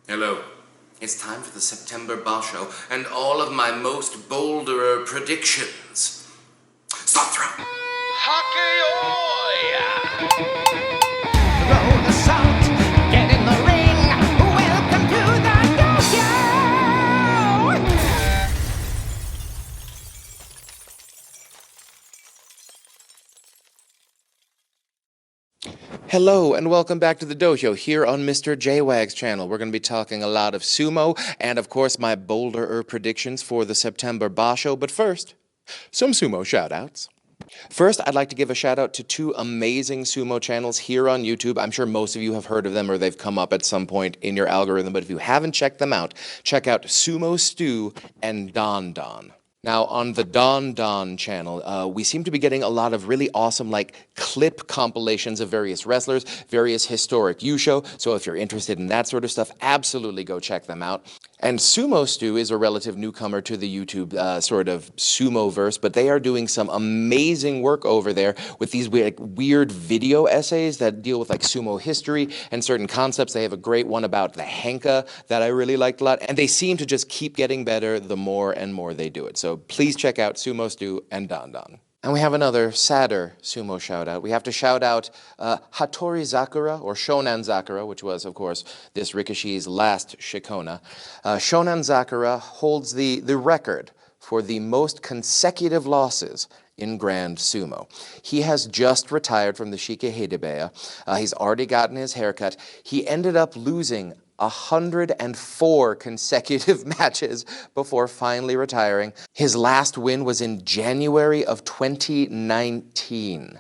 Hello. It's time for the September Basho and all of my most bolderer predictions. Stop throwing. Roll the salt, get in the ring. Welcome to the Dohyo. Hello and welcome back to the Dohyo here on Mr. J-Wag's channel. We're going to be talking a lot of sumo and of course my bolderer predictions for the September Basho. But first, some sumo shoutouts. First, I'd like to give a shout out to two amazing sumo channels here on YouTube. I'm sure most of you have heard of them or they've come up at some point in your algorithm, but if you haven't checked them out, check out Sumo Stew and Don Don. Now, on the Don Don channel, we seem to be getting a lot of really awesome, clip compilations of various wrestlers, various historic Yusho, so if you're interested in that sort of stuff, absolutely go check them out. And Sumo Stew is a relative newcomer to the YouTube sort of sumo-verse, but they are doing some amazing work over there with these weird video essays that deal with sumo history and certain concepts. They have a great one about the Henka that I really liked a lot, and they seem to just keep getting better the more and more they do it. So please check out Sumo Stew and Don Don. And we have another sadder sumo shout-out. We have to shout out Hattori Zakura, or Shonan Zakura, which was, of course, this Rikishi's last Shikona. Shonan Zakura holds the record for the most consecutive losses in Grand Sumo. He has just retired from the Shikeheidebeya. He's already gotten his haircut. He ended up losing 104 consecutive matches before finally retiring. His last win was in January of 2019.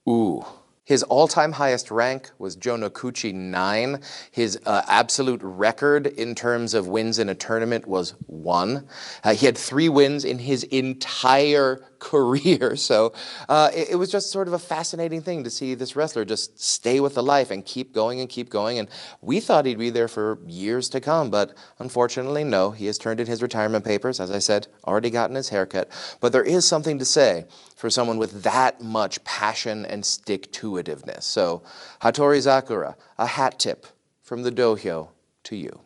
Ooh. His all-time highest rank was Jonokuchi 9. His absolute record in terms of wins in a tournament was 1. He had 3 wins in his entire career. So it was just sort of a fascinating thing to see this wrestler just stay with the life and keep going and keep going. And we thought he'd be there for years to come, but unfortunately, no. He has turned in his retirement papers, as I said, already gotten his haircut. But there is something to say for someone with that much passion and stick-to-itiveness. So, Hattori Zakura, a hat tip from the Dohyo to you.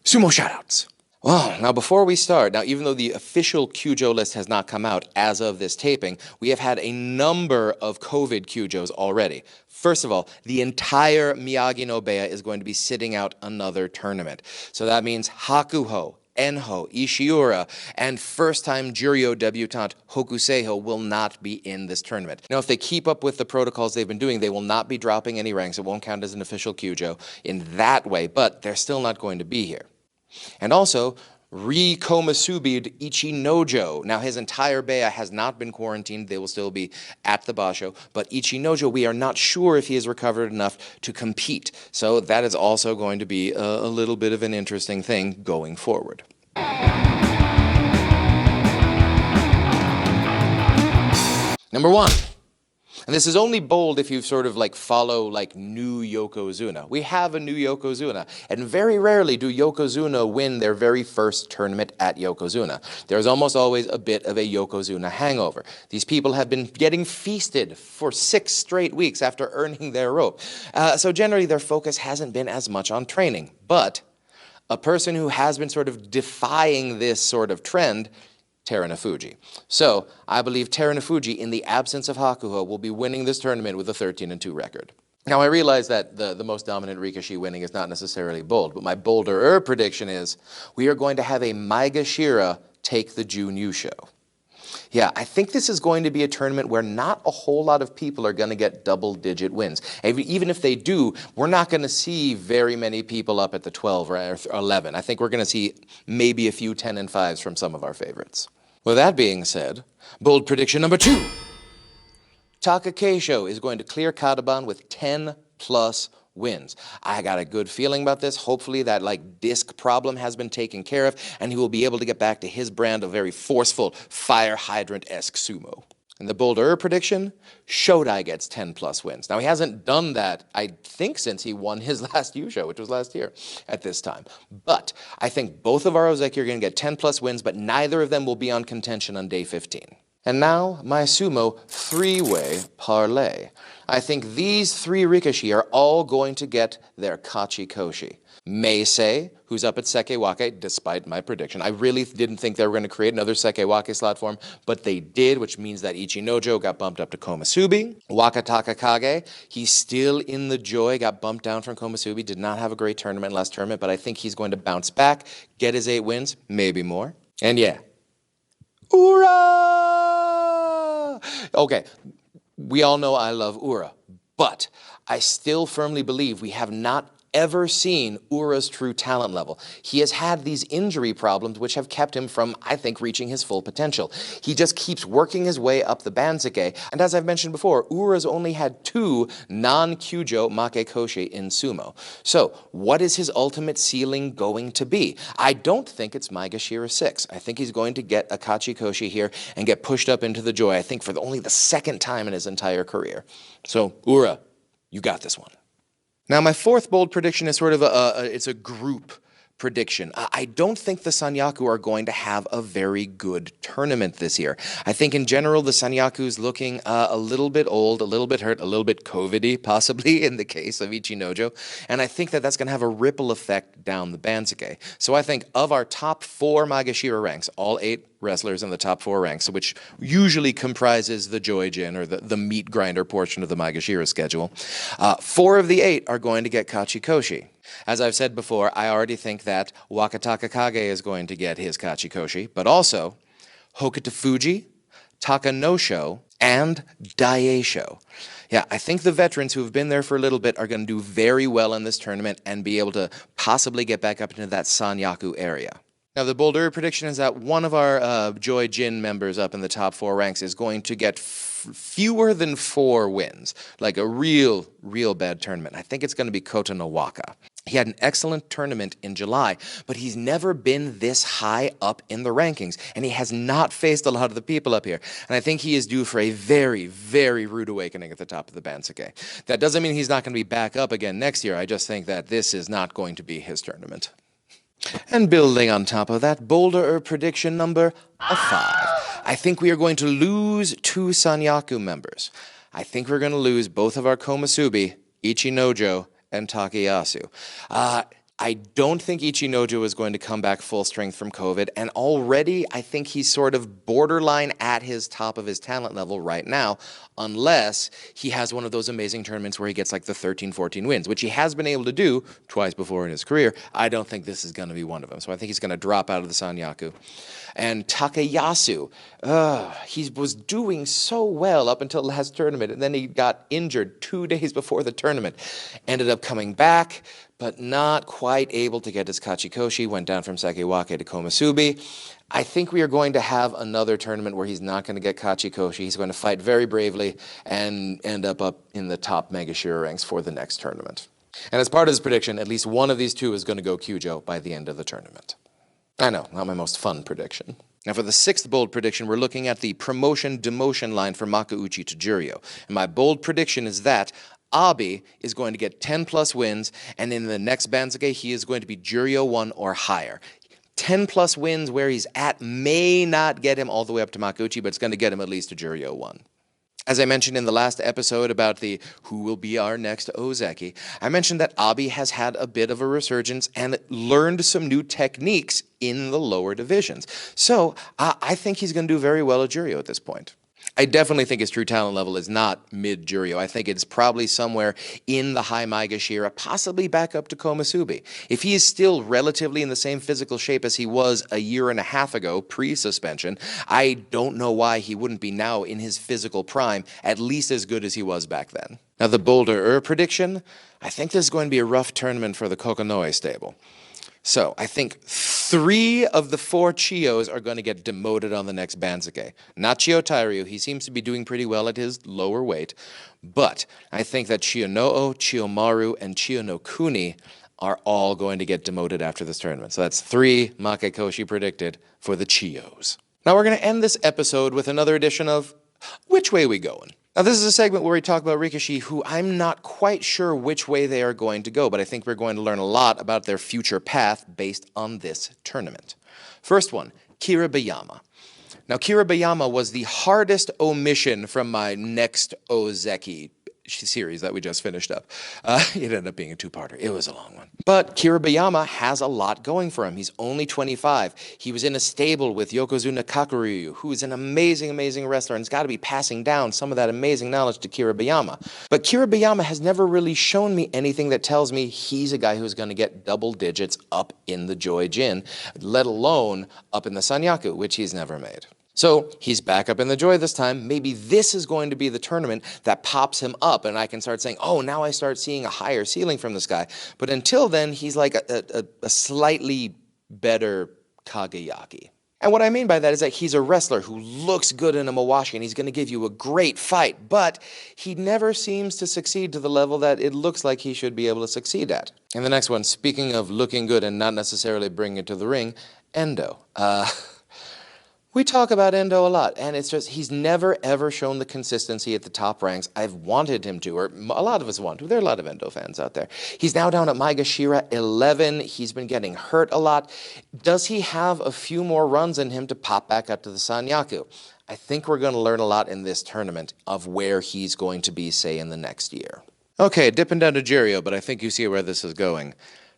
Sumo shoutouts. Well, now before we start, even though the official Kyujo list has not come out as of this taping, we have had a number of COVID Kyujos already. First of all, the entire Miyagi no Beya is going to be sitting out another tournament. So that means Hakuho, Enho, Ishiura, and first-time Juryo debutant Hokuseiho will not be in this tournament. Now, if they keep up with the protocols they've been doing, they will not be dropping any ranks. It won't count as an official Kyujo in that way, but they're still not going to be here. And also, Komasubid Ichinojo. Now, his entire Beya has not been quarantined. They will still be at the Basho. But Ichinojo, we are not sure if he has recovered enough to compete. So that is also going to be a little bit of an interesting thing going forward. Number 1. And this is only bold if you sort of follow new Yokozuna. We have a new Yokozuna, and very rarely do Yokozuna win their very first tournament at Yokozuna. There's almost always a bit of a Yokozuna hangover. These people have been getting feasted for 6 straight weeks after earning their rope. So generally their focus hasn't been as much on training. But a person who has been sort of defying this sort of trend, Terunofuji. So, I believe Terunofuji, in the absence of Hakuho, will be winning this tournament with a 13-2 record. Now, I realize that the most dominant Rikishi winning is not necessarily bold, but my bolder prediction is we are going to have a Maegashira take the Jun Yusho. Yeah, I think this is going to be a tournament where not a whole lot of people are going to get double-digit wins. Even if they do, we're not going to see very many people up at the 12 or 11. I think we're going to see maybe a few 10 and 5s from some of our favorites. With that being said, bold prediction number 2. Taka Keisho is going to clear Kataban with 10+ wins. I got a good feeling about this. Hopefully that disc problem has been taken care of and he will be able to get back to his brand of very forceful fire hydrant-esque sumo. And the bolder prediction, Shodai gets 10+ wins. Now he hasn't done that, I think, since he won his last Yusho, which was last year at this time. But I think both of our Ozeki are going to get 10+ wins, but neither of them will be on contention on day 15. And now, my sumo 3-way parlay. I think these 3 Rikishi are all going to get their Kachi Koshi. Meisei, who's up at Sekewake, despite my prediction. I really didn't think they were going to create another Sekewake slot for him, but they did, which means that Ichinojo got bumped up to Komusubi. Wakataka Kage, he's still in the Joy, got bumped down from Komusubi, did not have a great tournament last tournament, but I think he's going to bounce back, get his 8 wins, maybe more. And yeah, Ura! Okay, we all know I love Ura, but I still firmly believe we have not ever seen Ura's true talent level. He has had these injury problems which have kept him from, I think, reaching his full potential. He just keeps working his way up the Banzuke, and as I've mentioned before, Ura's only had 2 non-Kyujo Makekoshi in sumo. So, what is his ultimate ceiling going to be? I don't think it's Maegashira 6. I think he's going to get a Kachikoshi here and get pushed up into the Joy, I think for only the 2nd time in his entire career. So, Ura, you got this one. Now, my 4th bold prediction is sort of it's a group prediction. I don't think the Sanyaku are going to have a very good tournament this year. I think in general the Sanyaku's looking a little bit old, a little bit hurt, a little bit COVID-y, possibly in the case of Ichinojo, and I think that that's going to have a ripple effect down the Banzuke. So I think of our top 4 Maegashira ranks, all 8 wrestlers in the top 4 ranks, which usually comprises the Joijin or the meat grinder portion of the Maegashira schedule, 4 of the 8 are going to get Kachikoshi. As I've said before, I already think that Wakataka Kage is going to get his Kachikoshi, but also Hokutofuji, Takanosho, and Daisho. Yeah, I think the veterans who have been there for a little bit are going to do very well in this tournament and be able to possibly get back up into that Sanyaku area. Now, the bolder prediction is that one of our Joy Jin members up in the top 4 ranks is going to get fewer than 4 wins, like a real bad tournament. I think it's going to be Kota Nowaka. He had an excellent tournament in July, but he's never been this high up in the rankings, and he has not faced a lot of the people up here. And I think he is due for a very, very rude awakening at the top of the Banzuke. That doesn't mean he's not going to be back up again next year. I just think that this is not going to be his tournament. And building on top of that, bolder prediction number 5. I think we are going to lose 2 Sanyaku members. I think we're going to lose both of our Komusubi, Ichinojo, and Takayasu. I don't think Ichinojo is going to come back full strength from COVID, and already I think he's sort of borderline at his top of his talent level right now, unless he has one of those amazing tournaments where he gets like the 13, 14 wins, which he has been able to do twice before in his career. I don't think this is going to be one of them, so I think he's going to drop out of the Sanyaku. And Takayasu, he was doing so well up until the last tournament, and then he got injured 2 days before the tournament. Ended up coming back, but not quite able to get his Kachikoshi, went down from Sekewake to Komusubi. I think we are going to have another tournament where he's not going to get Kachikoshi. He's going to fight very bravely and end up in the top Maegashira ranks for the next tournament. And as part of his prediction, at least one of these 2 is going to go Kyujo by the end of the tournament. I know, not my most fun prediction. Now for the 6th bold prediction, we're looking at the promotion-demotion line from Makuuchi to Juryo. And my bold prediction is that Abi is going to get 10 plus wins, and in the next Banzuke, he is going to be Juryo 1 or higher. 10 plus wins where he's at may not get him all the way up to Makuuchi, but it's going to get him at least to Juryo 1. As I mentioned in the last episode about the who will be our next Ozeki, I mentioned that Abi has had a bit of a resurgence and learned some new techniques in the lower divisions. So I think he's going to do very well at Juryo at this point. I definitely think his true talent level is not mid-Juryo. I think it's probably somewhere in the high Maegashira, possibly back up to Komusubi. If he is still relatively in the same physical shape as he was a year and a half ago, pre-suspension, I don't know why he wouldn't be now in his physical prime, at least as good as he was back then. Now the bolder prediction, I think this is going to be a rough tournament for the Kokonoe stable. So I think 3 of the 4 Chiyos are going to get demoted on the next Banzuke. Not Chiyo Tairyu, he seems to be doing pretty well at his lower weight, but I think that Chiyonoo, Chiyomaru, and Chiyonokuni are all going to get demoted after this tournament. So that's 3 Makekoshi predicted for the Chiyos. Now we're going to end this episode with another edition of Which Way We Goin'? Now, this is a segment where we talk about Rikishi, who I'm not quite sure which way they are going to go, but I think we're going to learn a lot about their future path based on this tournament. First one, Kiribayama. Now, Kiribayama was the hardest omission from my next Ozeki series that we just finished up. It ended up being a two-parter. It was a long one. But Kiribayama has a lot going for him. He's only 25. He was in a stable with Yokozuna Kakuryu, who is an amazing, amazing wrestler, and has got to be passing down some of that amazing knowledge to Kiribayama. But Kiribayama has never really shown me anything that tells me he's a guy who's going to get double digits up in the Joy-Jin, let alone up in the Sanyaku, which he's never made. So he's back up in the Joy this time. Maybe this is going to be the tournament that pops him up, and I can start saying, oh, now I start seeing a higher ceiling from this guy. But until then, he's like a slightly better Kageyaki. And what I mean by that is that he's a wrestler who looks good in a Mawashi, and he's going to give you a great fight, but he never seems to succeed to the level that it looks like he should be able to succeed at. And the next one, speaking of looking good and not necessarily bringing it to the ring, Endo. We talk about Endo a lot, and it's just he's never, ever shown the consistency at the top ranks I've wanted him to, or a lot of us want to. There are a lot of Endo fans out there. He's now down at Maegashira 11. He's been getting hurt a lot. Does he have a few more runs in him to pop back up to the Sanyaku? I think we're going to learn a lot in this tournament of where he's going to be, say, in the next year. Okay, dipping down to Juryo, but I think you see where this is going.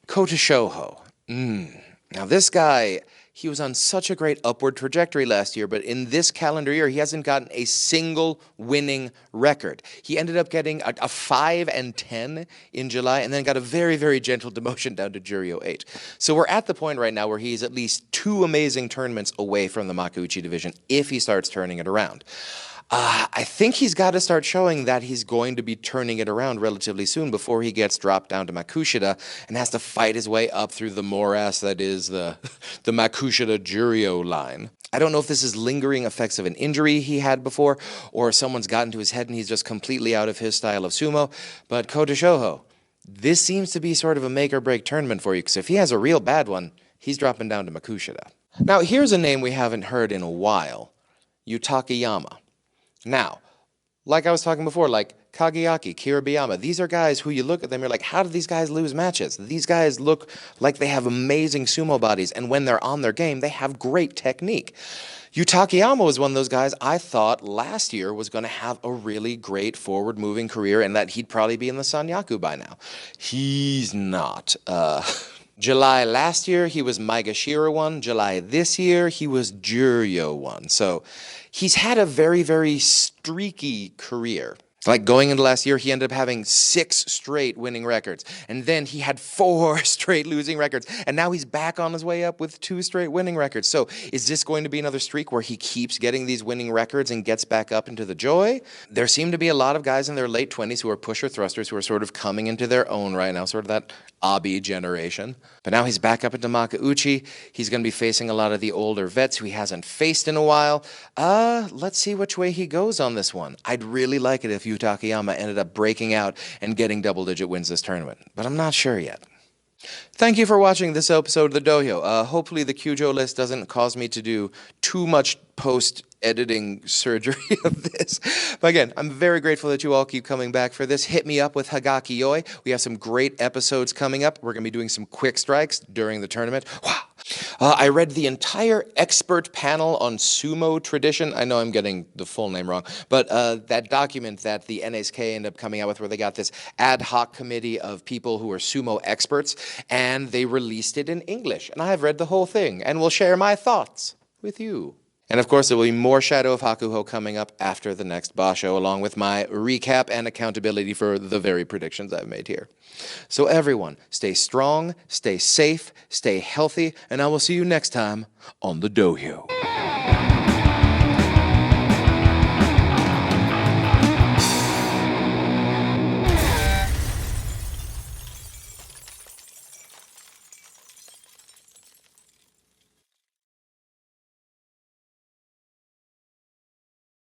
Kota Shoho. Now this guy, he was on such a great upward trajectory last year, but in this calendar year, he hasn't gotten a single winning record. He ended up getting a 5-10 in July, and then got a very, very gentle demotion down to Juryo 8. So we're at the point right now where he's at least 2 amazing tournaments away from the Makuuchi division if he starts turning it around. I think he's got to start showing that he's going to be turning it around relatively soon before he gets dropped down to Makushita and has to fight his way up through the morass that is the Makushita Juryo line. I don't know if this is lingering effects of an injury he had before, or someone's gotten to his head and he's just completely out of his style of sumo, but Kota Shoho, this seems to be sort of a make-or-break tournament for you, because if he has a real bad one, he's dropping down to Makushita. Now, here's a name we haven't heard in a while, Yutakayama. Now, like I was talking before, like Kageyaki, Kiribayama, these are guys who you look at them, you're like, how do these guys lose matches? These guys look like they have amazing sumo bodies, and when they're on their game, they have great technique. Yutakayama was one of those guys I thought last year was going to have a really great forward-moving career and that he'd probably be in the Sanyaku by now. He's not. July last year, he was Maegashira 1. July this year, he was Juryo 1. So he's had a very, very streaky career. Like going into last year, he ended up having 6 straight winning records. And then he had 4 straight losing records. And now he's back on his way up with 2 straight winning records. So is this going to be another streak where he keeps getting these winning records and gets back up into the joy? There seem to be a lot of guys in their late 20s who are pusher thrusters who are sort of coming into their own right now, sort of that Abi generation. But now he's back up into Makuuchi. He's going to be facing a lot of the older vets who he hasn't faced in a while. Let's see which way he goes on this one. I'd really like it if Yutakayama ended up breaking out and getting double-digit wins this tournament, but I'm not sure yet. Thank you for watching this episode of the Dohyo. Hopefully the Kyujo list doesn't cause me to do too much post-editing surgery of this. But again, I'm very grateful that you all keep coming back for this. Hit me up with Hagaki Yoi. We have some great episodes coming up. We're going to be doing some quick strikes during the tournament. Wow. I read the entire expert panel on sumo tradition. I know I'm getting the full name wrong, but that document that the NSK ended up coming out with where they got this ad hoc committee of people who are sumo experts, and they released it in English. And I have read the whole thing and will share my thoughts with you. And of course, there will be more Shadow of Hakuho coming up after the next Basho, along with my recap and accountability for the very predictions I've made here. So everyone, stay strong, stay safe, stay healthy, and I will see you next time on the Dohyo.